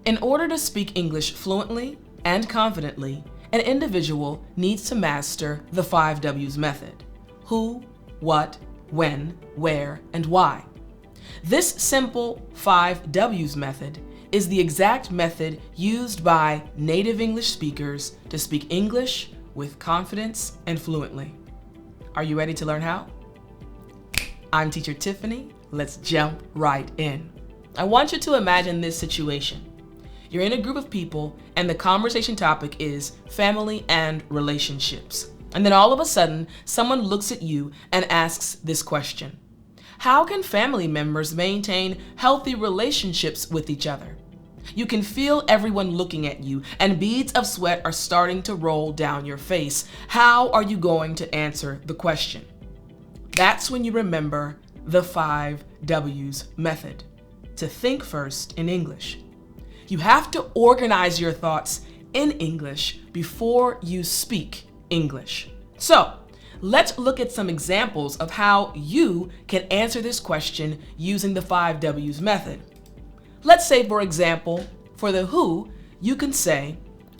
In order to speak English fluently and confidently, an individual needs to master the 5 W's method: who, what, when, where, and why. This simple 5 W's method is the exact method used by native English speakers to speak English with confidence and fluently. Are you ready to learn how? I'm Teacher Tiffany. Let's jump right in. I want you to imagine this situation. You're in a group of people and the conversation topic is family and relationships. And then all of a sudden, someone looks at you and asks this question: how can family members maintain healthy relationships with each other? You can feel everyone looking at you and beads of sweat are starting to roll down your face. How are you going to answer the question? That's when you remember the 5 W's method: to think first in English. You have to organize your thoughts in English before you speak English. So, let's look at some examples of how you can answer this question using the 5 W's method. Let's say, for example, for the who, you can say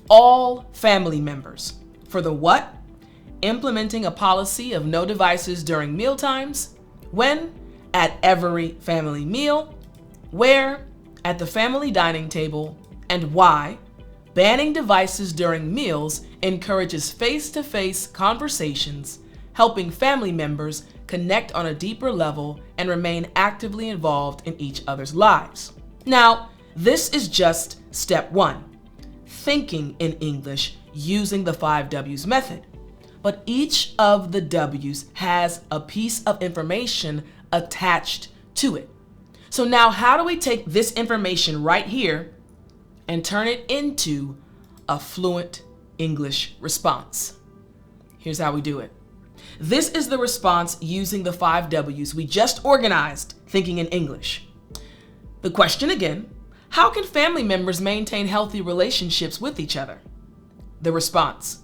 all family members. For the what, implementing a policy of no devices during meal times. When, at every family meal. Where, at the family dining table. And why, banning devices during meals encourages face-to-face conversations, helping family members connect on a deeper level and remain actively involved in each other's lives. Now, this is just step 1, thinking in English using the 5 W's method. But each of the W's has a piece of information attached to it. So now how do we take this information right here and turn it into a fluent English response? Here's how we do it. This is the response using the 5 W's we just organized, thinking in English. The question again: how can family members maintain healthy relationships with each other? The response: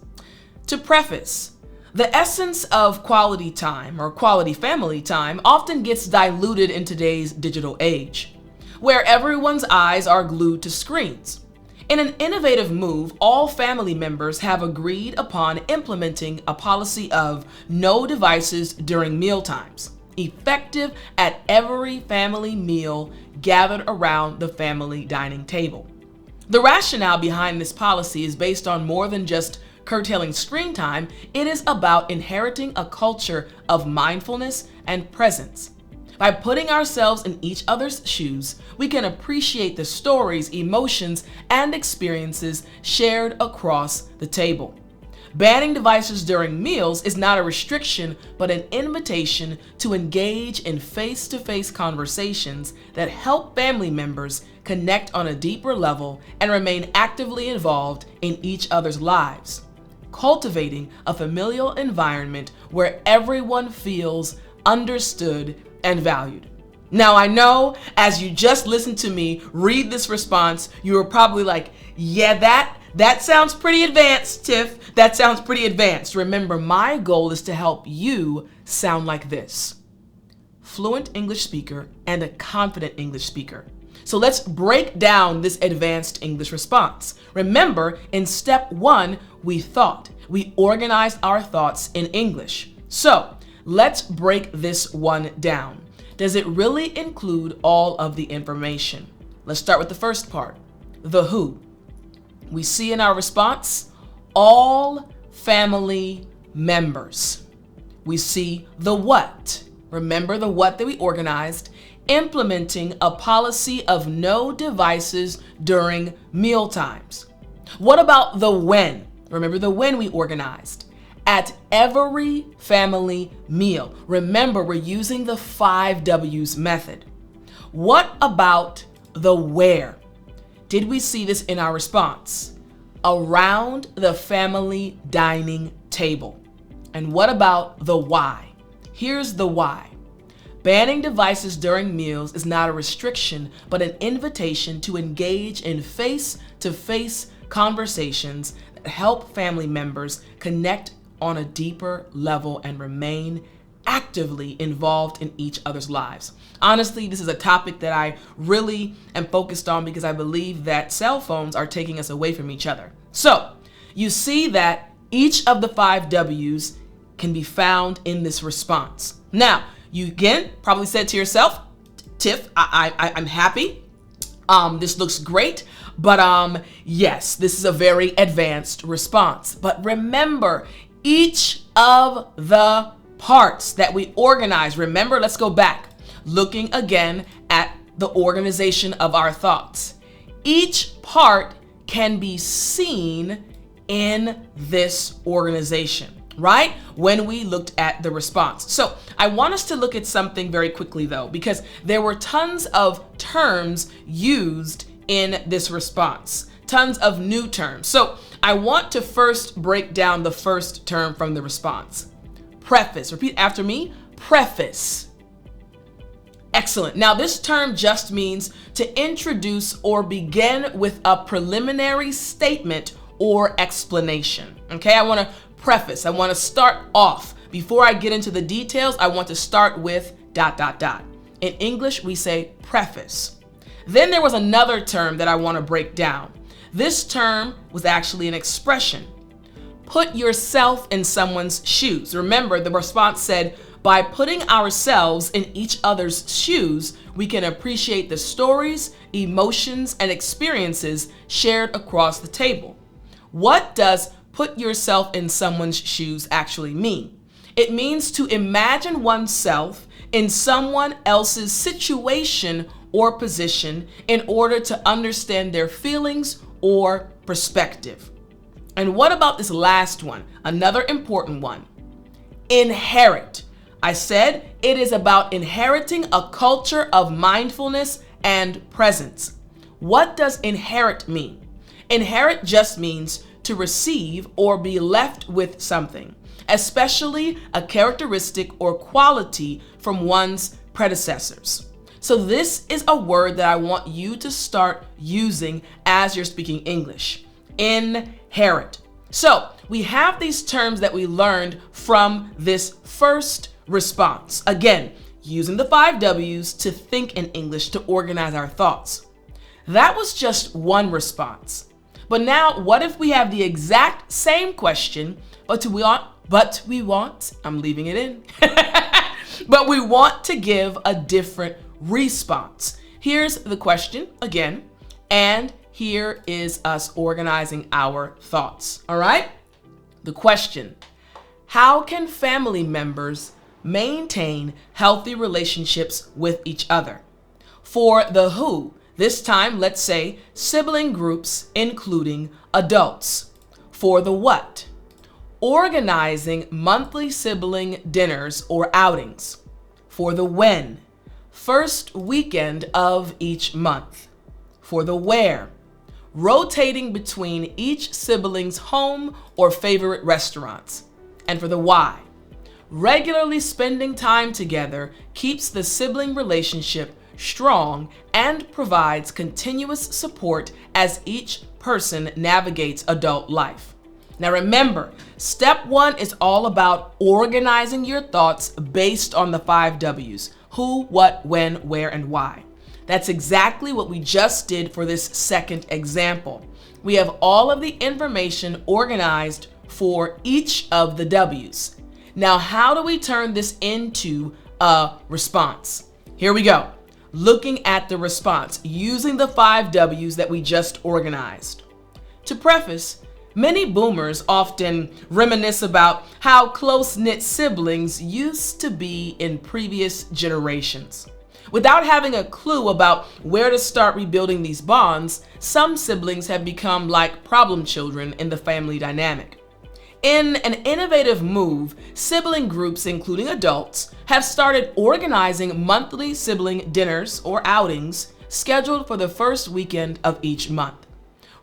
to preface, the essence of quality time or quality family time often gets diluted in today's digital age, where everyone's eyes are glued to screens. In an innovative move, all family members have agreed upon implementing a policy of no devices during meal times, effective at every family meal gathered around the family dining table. The rationale behind this policy is based on more than just curtailing screen time. It is about inheriting a culture of mindfulness and presence. By putting ourselves in each other's shoes, we can appreciate the stories, emotions, and experiences shared across the table. Banning devices during meals is not a restriction, but an invitation to engage in face-to-face conversations that help family members connect on a deeper level and remain actively involved in each other's lives, cultivating a familial environment where everyone feels understood and valued. Now, I know as you just listened to me read this response, you were probably like, yeah, that sounds pretty advanced, Tiff. That sounds pretty advanced. Remember, my goal is to help you sound like this: fluent English speaker and a confident English speaker. So let's break down this advanced English response. Remember, in step 1, we organized our thoughts in English. So let's break this one down. Does it really include all of the information? Let's start with the first part, the who. We see in our response, all family members. We see the what. Remember the what that we organized, implementing a policy of no devices during meal times. What about the when? Remember the when we organized, at every family meal. Remember, we're using the 5 W's method. What about the where? Did we see this in our response? Around the family dining table. And what about the why? Here's the why. Banning devices during meals is not a restriction, but an invitation to engage in face-to-face conversations that help family members connect on a deeper level and remain actively involved in each other's lives. Honestly, this is a topic that I really am focused on because I believe that cell phones are taking us away from each other. So you see that each of the 5 W's can be found in this response. Now, you again probably said to yourself, Tiff, I'm happy. This looks great, but yes, this is a very advanced response. But remember, each of the parts that we organize, remember, let's go back, looking again at the organization of our thoughts. Each part can be seen in this organization, right? When we looked at the response. So I want us to look at something very quickly though, because there were tons of terms used in this response, tons of new terms. So I want to first break down the first term from the response. Preface. Repeat after me. Preface. Excellent. Now this term just means to introduce or begin with a preliminary statement or explanation. Okay, I want to preface. I want to start off. Before I get into the details, I want to start with ... In English, we say preface. Then there was another term that I want to break down. This term was actually an expression. Put yourself in someone's shoes. Remember, the response said, by putting ourselves in each other's shoes, we can appreciate the stories, emotions, and experiences shared across the table. What does put yourself in someone's shoes actually mean? It means to imagine oneself in someone else's situation or position in order to understand their feelings or perspective. And what about this last one? Another important one. Inherit. I said it is about inheriting a culture of mindfulness and presence. What does inherit mean? Inherit just means to receive or be left with something, especially a characteristic or quality from one's predecessors. So this is a word that I want you to start using as you're speaking English. Inherit. So we have these terms that we learned from this first response. Again, using the 5 W's to think in English to organize our thoughts. That was just one response. But now, what if we have the exact same question, but we want, I'm leaving it in, but we want to give a different response. Here's the question again, and here is us organizing our thoughts, all right? The question, how can family members maintain healthy relationships with each other? For the who, this time, let's say sibling groups, including adults. For the what, organizing monthly sibling dinners or outings. For the when, first weekend of each month. For the where, rotating between each sibling's home or favorite restaurants. And for the why, regularly spending time together keeps the sibling relationship strong and provides continuous support as each person navigates adult life. Now remember, step 1 is all about organizing your thoughts based on the 5 W's. Who, what, when, where, and why. That's exactly what we just did for this second example. We have all of the information organized for each of the W's. Now, how do we turn this into a response? Here we go. Looking at the response using the 5 W's that we just organized. To preface, many boomers often reminisce about how close-knit siblings used to be in previous generations. Without having a clue about where to start rebuilding these bonds, some siblings have become like problem children in the family dynamic. In an innovative move, sibling groups, including adults, have started organizing monthly sibling dinners or outings scheduled for the first weekend of each month,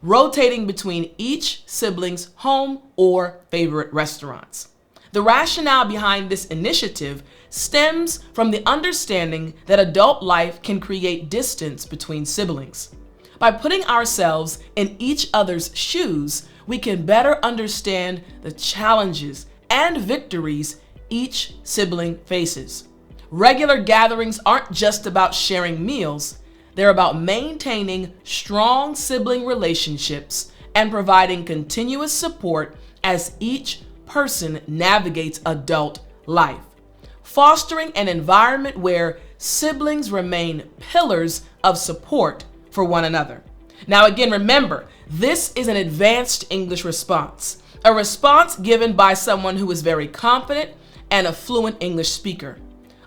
rotating between each sibling's home or favorite restaurants. The rationale behind this initiative stems from the understanding that adult life can create distance between siblings. By putting ourselves in each other's shoes, we can better understand the challenges and victories each sibling faces. Regular gatherings aren't just about sharing meals, they're about maintaining strong sibling relationships and providing continuous support as each person navigates adult life. Fostering an environment where siblings remain pillars of support for one another. Now again, remember, this is an advanced English response, a response given by someone who is very confident and a fluent English speaker.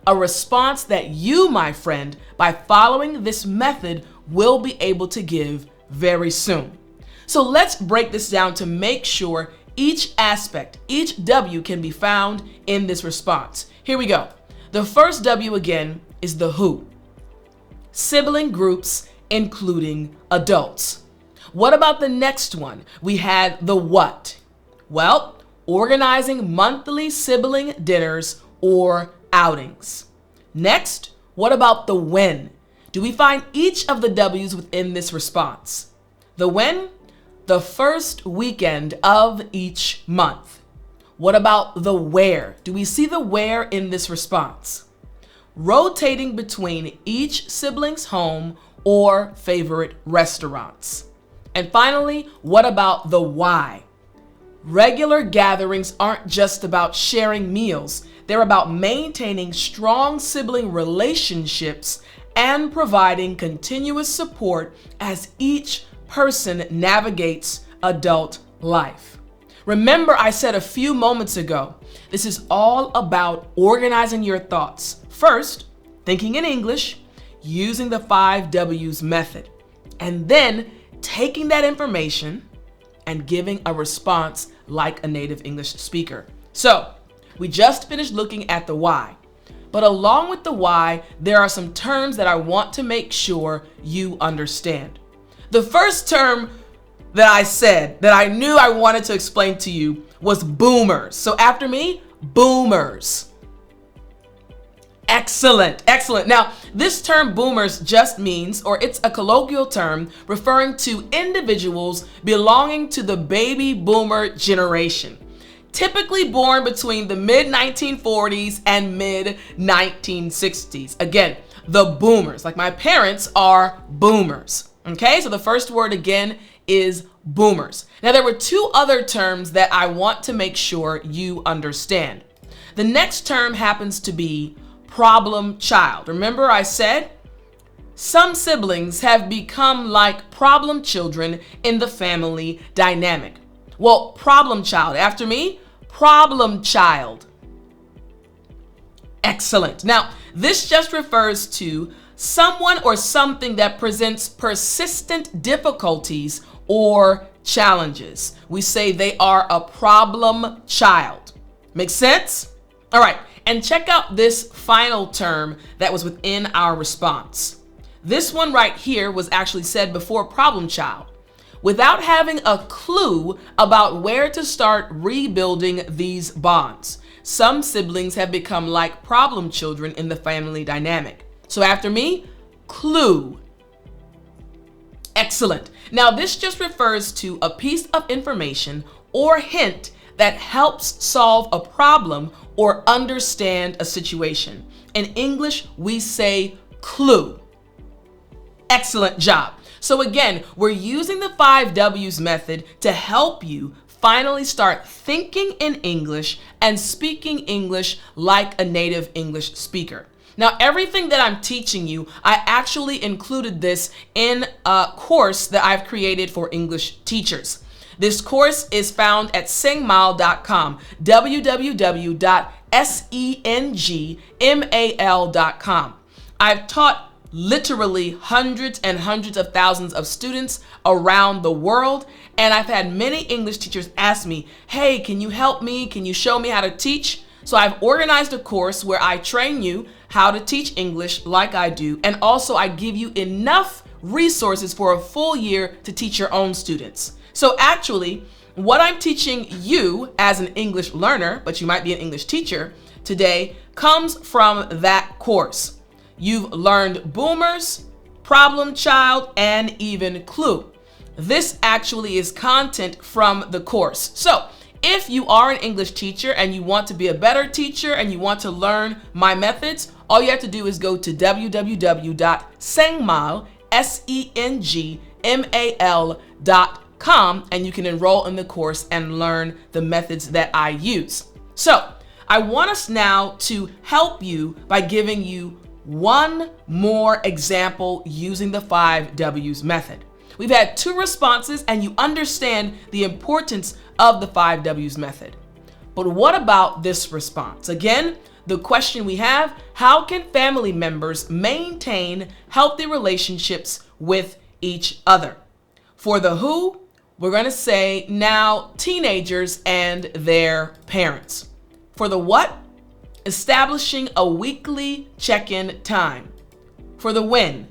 A response that you, my friend, by following this method, will be able to give very soon. So let's break this down to make sure each aspect, each W can be found in this response. Here we go. The first W again is the who. Sibling groups, including adults. What about the next one? We had the what. Well, organizing monthly sibling dinners or outings. Next, what about the when? Do we find each of the W's within this response? The when? The first weekend of each month. What about the where? Do we see the where in this response? Rotating between each sibling's home or favorite restaurants. And finally, what about the why? Regular gatherings aren't just about sharing meals. They're about maintaining strong sibling relationships and providing continuous support as each person navigates adult life. Remember, I said a few moments ago, this is all about organizing your thoughts. First, thinking in English, using the 5 W's method, and then taking that information and giving a response like a native English speaker. So, we just finished looking at the why, but along with the why, there are some terms that I want to make sure you understand. The first term that I said that I knew I wanted to explain to you was boomers. So after me, boomers. Excellent, excellent. Now, this term boomers just means, or it's a colloquial term referring to individuals belonging to the baby boomer generation, typically born between the mid-1940s and mid-1960s. Again, the boomers, like my parents are boomers. Okay, so the first word again is boomers. Now, there were 2 other terms that I want to make sure you understand. The next term happens to be problem child. Remember I said some siblings have become like problem children in the family dynamic. Well, problem child, after me, problem child. Excellent. Now, this just refers to someone or something that presents persistent difficulties or challenges. We say they are a problem child. Make sense? All right, and check out this final term that was within our response. This one right here was actually said before problem child, without having a clue about where to start rebuilding these bonds. Some siblings have become like problem children in the family dynamic. So after me, clue. Excellent. Now this just refers to a piece of information or hint that helps solve a problem or understand a situation. In English, we say clue. Excellent job. So again, we're using the 5 W's method to help you finally start thinking in English and speaking English like a native English speaker. Now, everything that I'm teaching you, I actually included this in a course that I've created for English teachers. This course is found at singmal.com, www.sengmal.com. I've taught literally hundreds and hundreds of thousands of students around the world, and I've had many English teachers ask me, hey, can you help me? Can you show me how to teach? So I've organized a course where I train you how to teach English like I do, and also I give you enough resources for a full year to teach your own students. So actually, what I'm teaching you as an English learner, but you might be an English teacher today, comes from that course. You've learned boomers, problem child, and even clue. This actually is content from the course. So if you are an English teacher and you want to be a better teacher and you want to learn my methods, all you have to do is go to www.sengmal.com and you can enroll in the course and learn the methods that I use. So I want us now to help you by giving you one more example using the 5 W's method. We've had 2 responses and you understand the importance of the 5 W's method. But what about this response? Again, the question we have, how can family members maintain healthy relationships with each other? For the who, we're going to say now teenagers and their parents. For the what, establishing a weekly check-in time. For the when,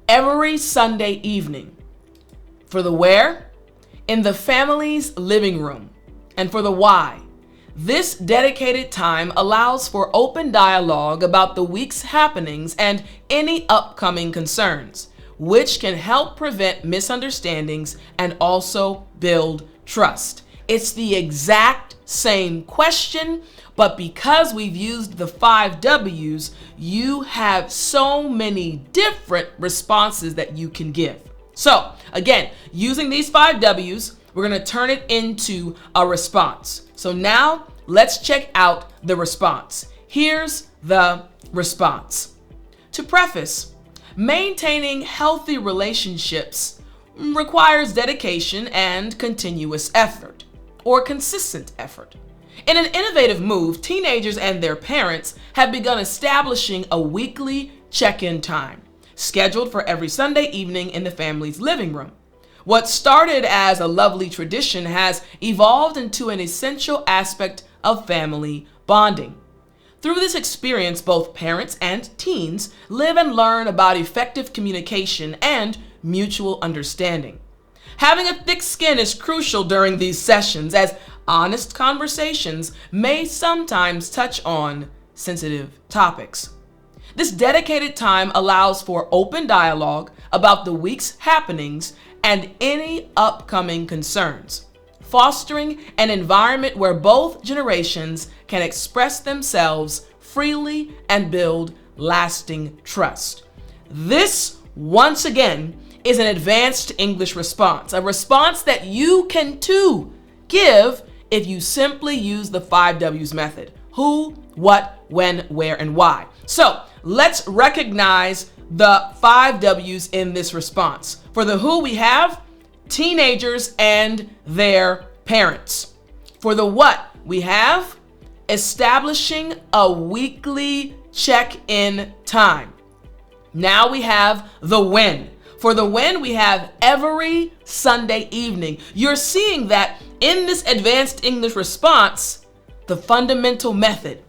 every Sunday evening. For the where, in the family's living room. And for the why, this dedicated time allows for open dialogue about the week's happenings and any upcoming concerns, which can help prevent misunderstandings and also build trust. It's the exact same question, but because we've used the 5 W's, you have so many different responses that you can give. So again, using these 5 W's, we're going to turn it into a response. So now let's check out the response. Here's the response. To preface, maintaining healthy relationships requires dedication and continuous effort, or consistent effort. In an innovative move, teenagers and their parents have begun establishing a weekly check-in time, scheduled for every Sunday evening in the family's living room. What started as a lovely tradition has evolved into an essential aspect of family bonding. Through this experience, both parents and teens live and learn about effective communication and mutual understanding. Having a thick skin is crucial during these sessions, as honest conversations may sometimes touch on sensitive topics. This dedicated time allows for open dialogue about the week's happenings and any upcoming concerns, fostering an environment where both generations can express themselves freely and build lasting trust. This, once again, is an advanced English response, a response that you can too give if you simply use the 5 W's method: who, what, when, where, and why. So let's recognize the 5 W's in this response. For the who, we have teenagers and their parents. For the what, we have establishing a weekly check-in time. Now we have the when. For the when, we have every Sunday evening. You're seeing that in this advanced English response, the fundamental method,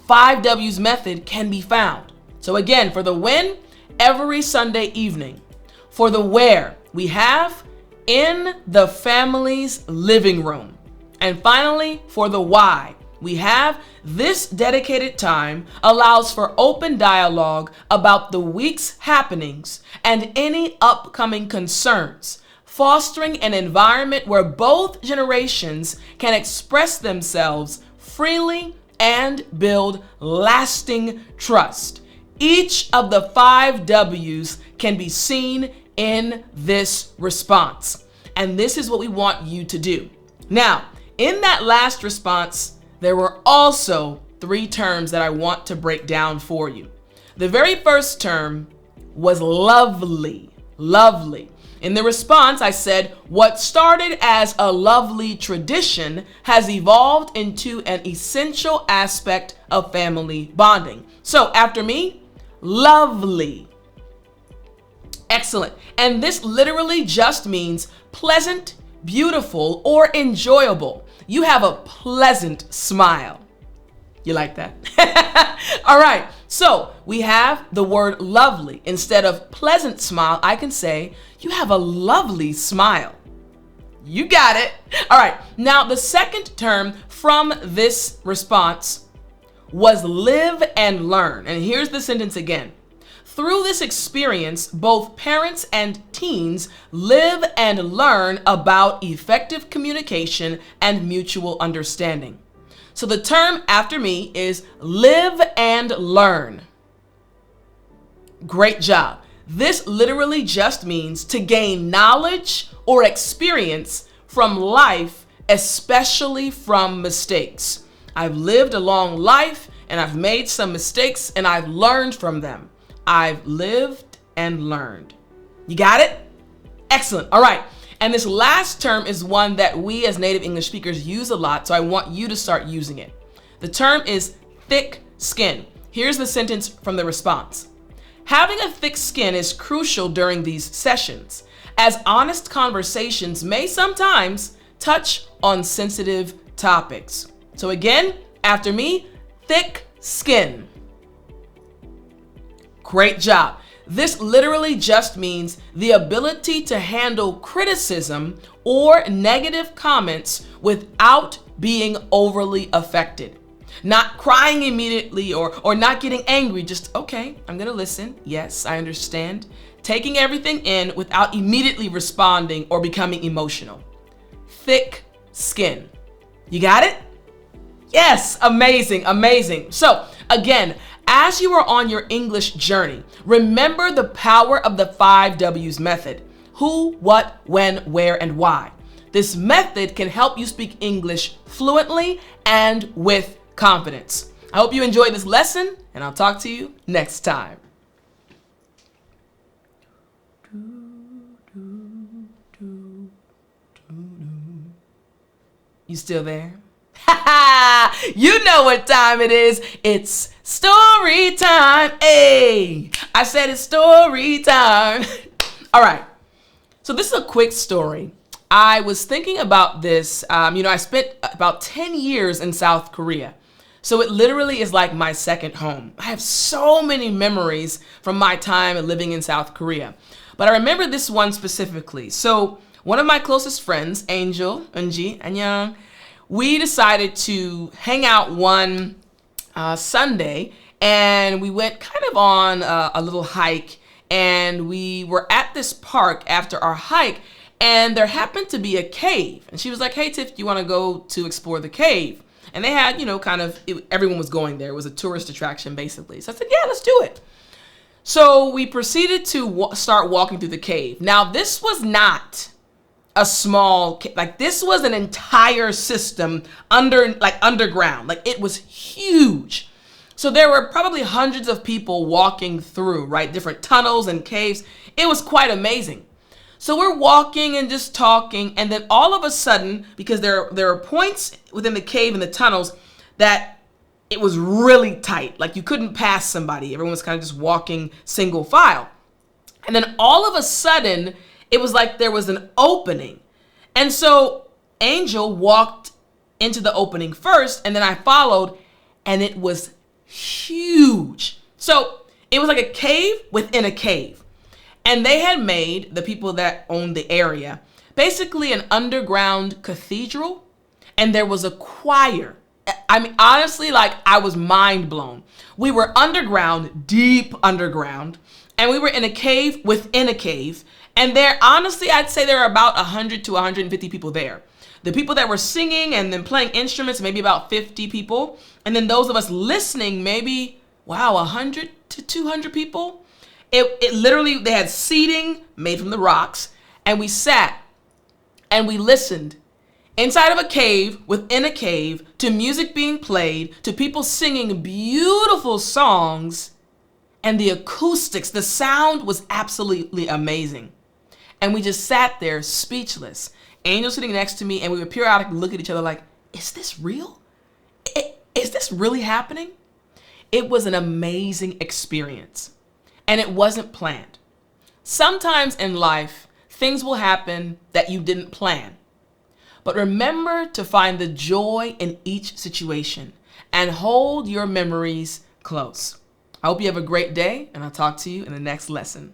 5 W's method, can be found. So again, for the when, every Sunday evening. For the where, we have in the family's living room. And finally, for the why, we have this dedicated time allows for open dialogue about the week's happenings and any upcoming concerns, fostering an environment where both generations can express themselves freely and build lasting trust. Each of the 5 W's can be seen in this response. And this is what we want you to do. Now, in that last response, there were also 3 terms that I want to break down for you. The very first term was lovely, lovely. In the response, I said, what started as a lovely tradition has evolved into an essential aspect of family bonding. So after me, lovely. Excellent. And this literally just means pleasant, beautiful, or enjoyable. You have a pleasant smile. You like that? All right. So we have the word lovely. Instead of pleasant smile, I can say you have a lovely smile. You got it. All right. Now the second term from this response was live and learn. And here's the sentence again. Through this experience, both parents and teens live and learn about effective communication and mutual understanding. So the term after me is live and learn. Great job. This literally just means to gain knowledge or experience from life, especially from mistakes. I've lived a long life and I've made some mistakes and I've learned from them. I've lived and learned. You got it? Excellent. All right. And this last term is one that we as native English speakers use a lot, so I want you to start using it. The term is thick skin. Here's the sentence from the response. Having a thick skin is crucial during these sessions, as honest conversations may sometimes touch on sensitive topics. So again, after me, thick skin. Great job. This literally just means the ability to handle criticism or negative comments without being overly affected. Not crying immediately or not getting angry, just, okay, I'm gonna listen. Yes, I understand. Taking everything in without immediately responding or becoming emotional. Thick skin. You got it? Yes, amazing, amazing. So again, as you are on your English journey, remember the power of the 5 W's method. Who, what, when, where, and why. This method can help you speak English fluently and with confidence. I hope you enjoyed this lesson, and I'll talk to you next time. You still there? You know what time it is. It's story time. Hey, I said it's story time. All right. So this is a quick story. I was thinking about this. I spent about 10 years in South Korea. So it literally is like my second home. I have so many memories from my time living in South Korea. But I remember this one specifically. So one of my closest friends, Angel, Unji, Annyeong, we decided to hang out one Sunday, and we went kind of on a little hike, and we were at this park after our hike, and there happened to be a cave. And she was like, hey, Tiff, do you want to go to explore the cave? And they had, everyone was going there. It was a tourist attraction, basically. So I said, yeah, let's do it. So we proceeded to start walking through the cave. Now, this was not a small, this was an entire system underground. It was huge. So there were probably hundreds of people walking through, right? Different tunnels and caves. It was quite amazing. So we're walking and just talking, and then all of a sudden, because there are points within the cave and the tunnels that it was really tight. Like you couldn't pass somebody. Everyone was kind of just walking single file. And then all of a sudden, it was like there was an opening. And so Angel walked into the opening first, and then I followed, and it was huge. So it was like a cave within a cave. And they had made, the people that owned the area, basically an underground cathedral, and there was a choir. I mean, honestly, I was mind blown. We were underground, deep underground, and we were in a cave within a cave. And there, honestly, I'd say there were about 100 to 150 people there. The people that were singing and then playing instruments, maybe about 50 people. And then those of us listening, maybe, 100 to 200 people. It literally, they had seating made from the rocks, and we sat and we listened inside of a cave, within a cave, to music being played, to people singing beautiful songs, and the acoustics, the sound was absolutely amazing. And we just sat there speechless. Angel sitting next to me, and we would periodically look at each other like, is this real? Is this really happening? It was an amazing experience. And it wasn't planned. Sometimes in life, things will happen that you didn't plan. But remember to find the joy in each situation and hold your memories close. I hope you have a great day, and I'll talk to you in the next lesson.